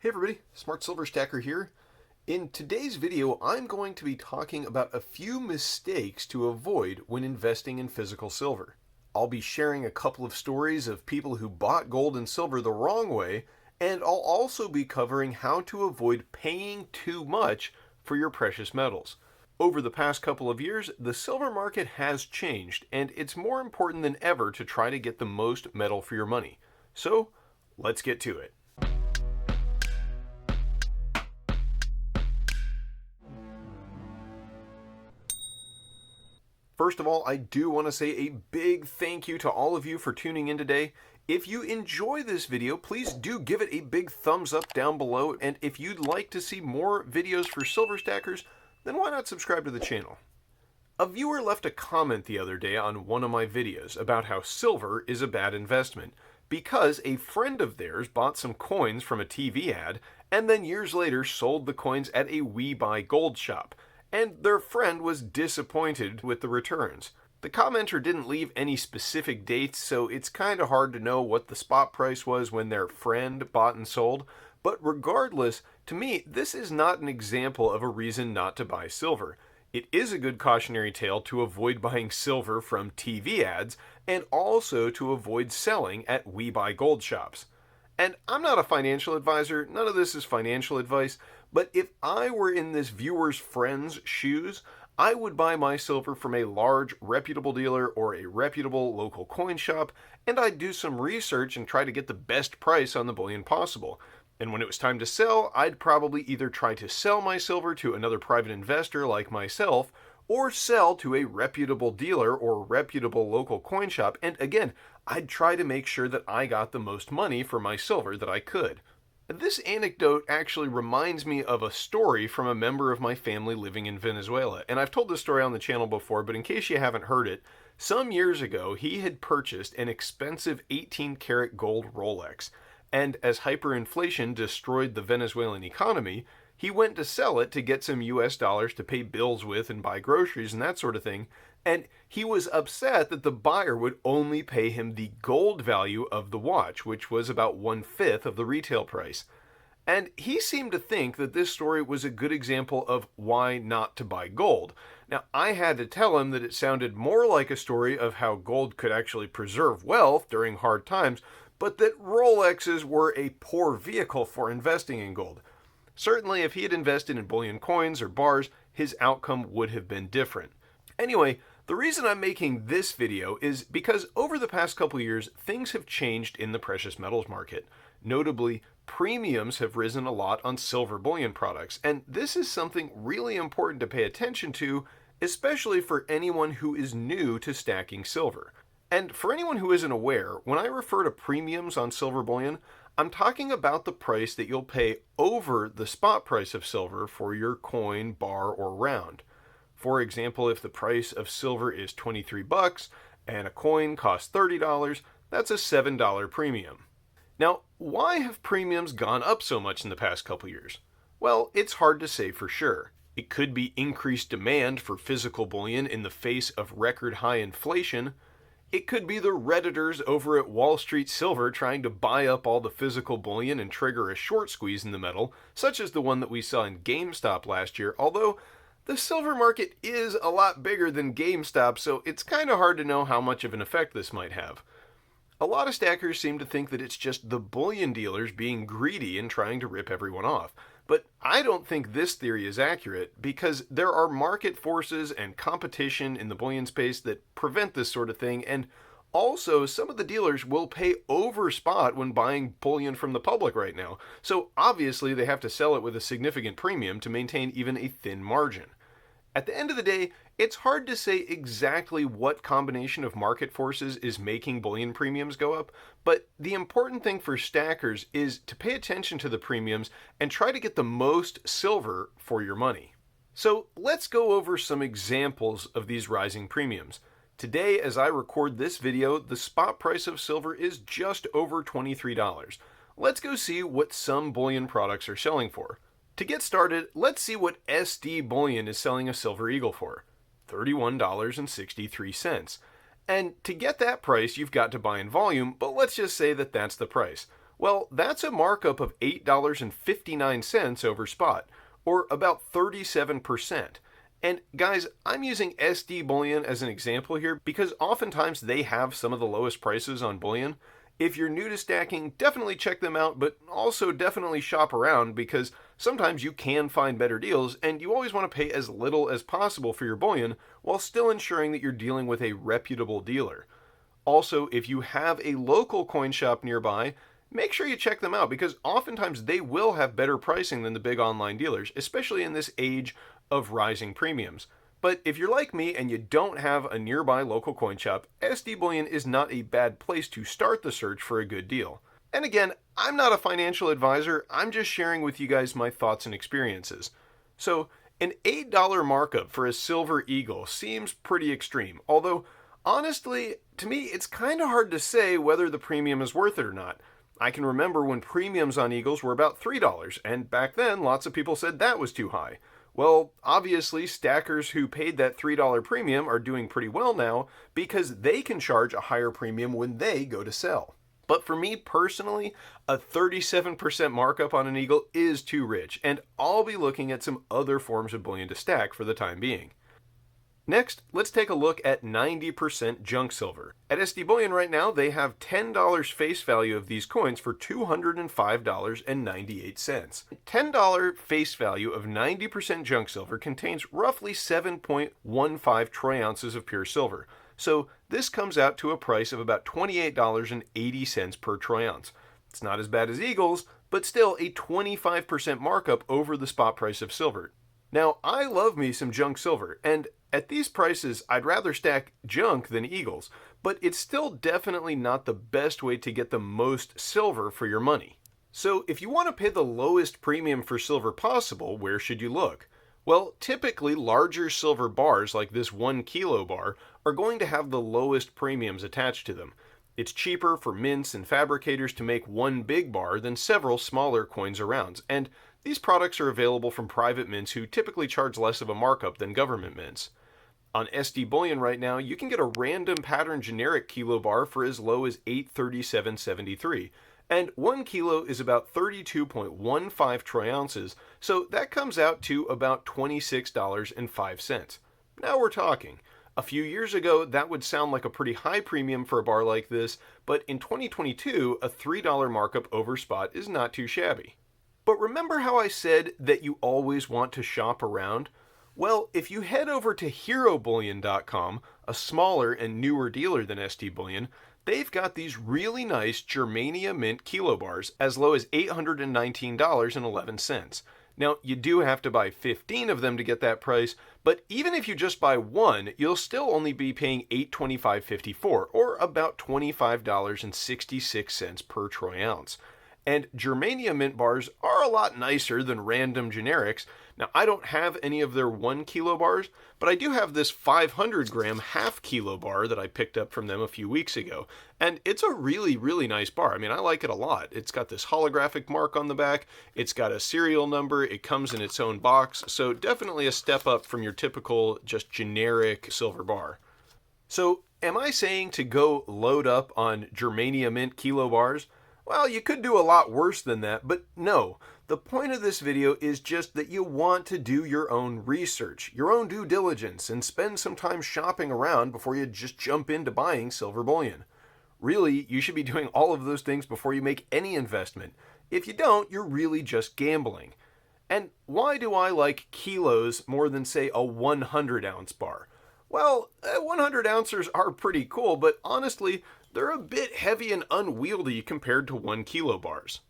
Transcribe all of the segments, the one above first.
Hey everybody, Smart Silver Stacker here. In today's video, I'm going to be talking about a few mistakes to avoid when investing in physical silver. I'll be sharing a couple of stories of people who bought gold and silver the wrong way, and I'll also be covering how to avoid paying too much for your precious metals. Over the past couple of years, the silver market has changed, and it's more important than ever to try to get the most metal for your money. So, let's get to it. First of all, I do want to say a big thank you to all of you for tuning in today. If you enjoy this video, please do give it a big thumbs up down below, and if you'd like to see more videos for silver stackers, then why not subscribe to the channel? A viewer left a comment the other day on one of my videos about how silver is a bad investment because a friend of theirs bought some coins from a TV ad and then years later sold the coins at a We Buy Gold shop, and their friend was disappointed with the returns. The commenter didn't leave any specific dates, so it's kind of hard to know what the spot price was when their friend bought and sold, but regardless, to me, this is not an example of a reason not to buy silver. It is a good cautionary tale to avoid buying silver from TV ads, and also to avoid selling at We Buy Gold shops. And I'm not a financial advisor, none of this is financial advice, but if I were in this viewer's friend's shoes, I would buy my silver from a large, reputable dealer or a reputable local coin shop, and I'd do some research and try to get the best price on the bullion possible. And when it was time to sell, I'd probably either try to sell my silver to another private investor like myself, or sell to a reputable dealer or reputable local coin shop, and again, I'd try to make sure that I got the most money for my silver that I could. This anecdote actually reminds me of a story from a member of my family living in Venezuela, and I've told this story on the channel before, but in case you haven't heard it, some years ago he had purchased an expensive 18-karat gold Rolex, and as hyperinflation destroyed the Venezuelan economy, he went to sell it to get some US dollars to pay bills with and buy groceries and that sort of thing, and he was upset that the buyer would only pay him the gold value of the watch, which was about 1/5 of the retail price. And he seemed to think that this story was a good example of why not to buy gold. Now, I had to tell him that it sounded more like a story of how gold could actually preserve wealth during hard times, but that Rolexes were a poor vehicle for investing in gold. Certainly, if he had invested in bullion coins or bars, his outcome would have been different. Anyway, the reason I'm making this video is because over the past couple years, things have changed in the precious metals market. Notably, premiums have risen a lot on silver bullion products, and this is something really important to pay attention to, especially for anyone who is new to stacking silver. And for anyone who isn't aware, when I refer to premiums on silver bullion, I'm talking about the price that you'll pay over the spot price of silver for your coin, bar, or round. For example, if the price of silver is 23 bucks and a coin costs $30, that's a $7 premium. Now, why have premiums gone up so much in the past couple years? Well, it's hard to say for sure. It could be increased demand for physical bullion in the face of record high inflation. It could be the Redditors over at Wall Street Silver trying to buy up all the physical bullion and trigger a short squeeze in the metal, such as the one that we saw in GameStop last year, although the silver market is a lot bigger than GameStop, so it's kind of hard to know how much of an effect this might have. A lot of stackers seem to think that it's just the bullion dealers being greedy and trying to rip everyone off. But I don't think this theory is accurate because there are market forces and competition in the bullion space that prevent this sort of thing, and also some of the dealers will pay over spot when buying bullion from the public right now, so obviously they have to sell it with a significant premium to maintain even a thin margin. At the end of the day, it's hard to say exactly what combination of market forces is making bullion premiums go up, but the important thing for stackers is to pay attention to the premiums and try to get the most silver for your money. So let's go over some examples of these rising premiums. Today, as I record this video, the spot price of silver is just over $23. Let's go see what some bullion products are selling for. To get started, let's see what SD Bullion is selling a Silver Eagle for, $31.63. And to get that price, you've got to buy in volume, but let's just say that that's the price. Well, that's a markup of $8.59 over spot, or about 37%. And guys, I'm using SD Bullion as an example here because oftentimes they have some of the lowest prices on bullion. If you're new to stacking, definitely check them out, but also definitely shop around because sometimes you can find better deals and you always want to pay as little as possible for your bullion while still ensuring that you're dealing with a reputable dealer. Also, if you have a local coin shop nearby, make sure you check them out because oftentimes they will have better pricing than the big online dealers, especially in this age of rising premiums. But if you're like me and you don't have a nearby local coin shop, SD Bullion is not a bad place to start the search for a good deal. And again, I'm not a financial advisor, I'm just sharing with you guys my thoughts and experiences. So, an $8 markup for a silver eagle seems pretty extreme, although honestly, to me, it's kind of hard to say whether the premium is worth it or not. I can remember when premiums on eagles were about $3, and back then lots of people said that was too high. Well, obviously, stackers who paid that $3 premium are doing pretty well now because they can charge a higher premium when they go to sell. But for me personally, a 37% markup on an eagle is too rich, and I'll be looking at some other forms of bullion to stack for the time being. Next, let's take a look at 90% junk silver. At SD Bullion right now, they have $10 face value of these coins for $205.98. $10 face value of 90% junk silver contains roughly 7.15 troy ounces of pure silver. So this comes out to a price of about $28.80 per troy ounce. It's not as bad as eagles, but still a 25% markup over the spot price of silver. Now, I love me some junk silver, and at these prices, I'd rather stack junk than eagles, but it's still definitely not the best way to get the most silver for your money. So if you want to pay the lowest premium for silver possible, where should you look? Well, typically larger silver bars like this 1 kilo bar are going to have the lowest premiums attached to them. It's cheaper for mints and fabricators to make one big bar than several smaller coins or rounds, and these products are available from private mints who typically charge less of a markup than government mints. On SD Bullion right now, you can get a random pattern generic kilo bar for as low as $837.73, and 1 kilo is about 32.15 troy ounces, so that comes out to about $26.05. Now we're talking. A few years ago, that would sound like a pretty high premium for a bar like this, but in 2022, a $3 markup over spot is not too shabby. But remember how I said that you always want to shop around? Well, if you head over to HeroBullion.com, a smaller and newer dealer than SD Bullion, they've got these really nice Germania Mint kilo bars as low as $819.11. Now, you do have to buy 15 of them to get that price, but even if you just buy one, you'll still only be paying $825.54, or about $25.66 per troy ounce. And Germania mint bars are a lot nicer than random generics. Now, I don't have any of their 1 kilo bars, but I do have this 500 gram half kilo bar that I picked up from them a few weeks ago. And it's a really, really nice bar. I mean, I like it a lot. It's got this holographic mark on the back. It's got a serial number. It comes in its own box. So definitely a step up from your typical just generic silver bar. So am I saying to go load up on Germania mint kilo bars? Well, you could do a lot worse than that, but no. The point of this video is just that you want to do your own research, your own due diligence, and spend some time shopping around before you just jump into buying silver bullion. Really, you should be doing all of those things before you make any investment. If you don't, you're really just gambling. And why do I like kilos more than, say, a 100-ounce bar? Well, 100 ouncers are pretty cool, but honestly, they're a bit heavy and unwieldy compared to 1 kilo bars.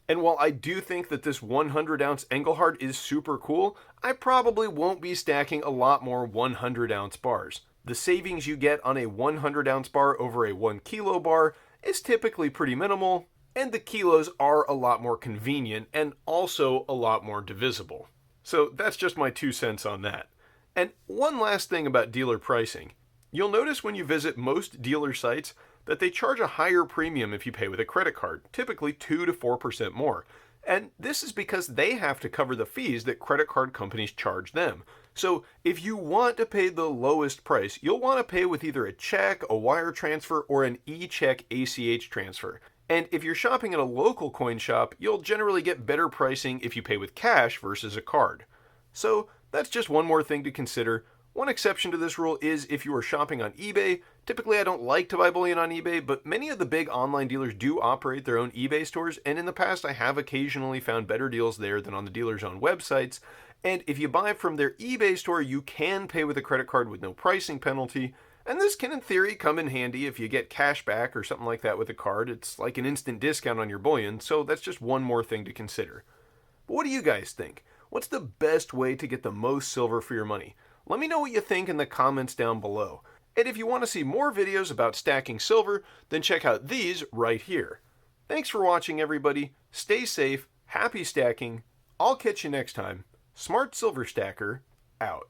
And while I do think that this 100-ounce Engelhard is super cool, I probably won't be stacking a lot more 100-ounce bars. The savings you get on a 100-ounce bar over a 1 kilo bar is typically pretty minimal, and the kilos are a lot more convenient and also a lot more divisible. So that's just my 2 cents on that. And one last thing about dealer pricing. You'll notice when you visit most dealer sites that they charge a higher premium if you pay with a credit card, typically 2 to 4% more. And this is because they have to cover the fees that credit card companies charge them. So if you want to pay the lowest price, you'll want to pay with either a check, a wire transfer, or an e-check ACH transfer. And if you're shopping at a local coin shop, you'll generally get better pricing if you pay with cash versus a card. So that's just one more thing to consider. One exception to this rule is if you are shopping on eBay. Typically I don't like to buy bullion on eBay, but many of the big online dealers do operate their own eBay stores, and in the past I have occasionally found better deals there than on the dealers' own websites. And if you buy from their eBay store, you can pay with a credit card with no pricing penalty. And this can, in theory, come in handy if you get cash back or something like that with a card. It's like an instant discount on your bullion, so that's just one more thing to consider. But what do you guys think? What's the best way to get the most silver for your money? Let me know what you think in the comments down below. And if you want to see more videos about stacking silver, then check out these right here. Thanks for watching, everybody. Stay safe, happy stacking. I'll catch you next time. Smart Silver Stacker, out.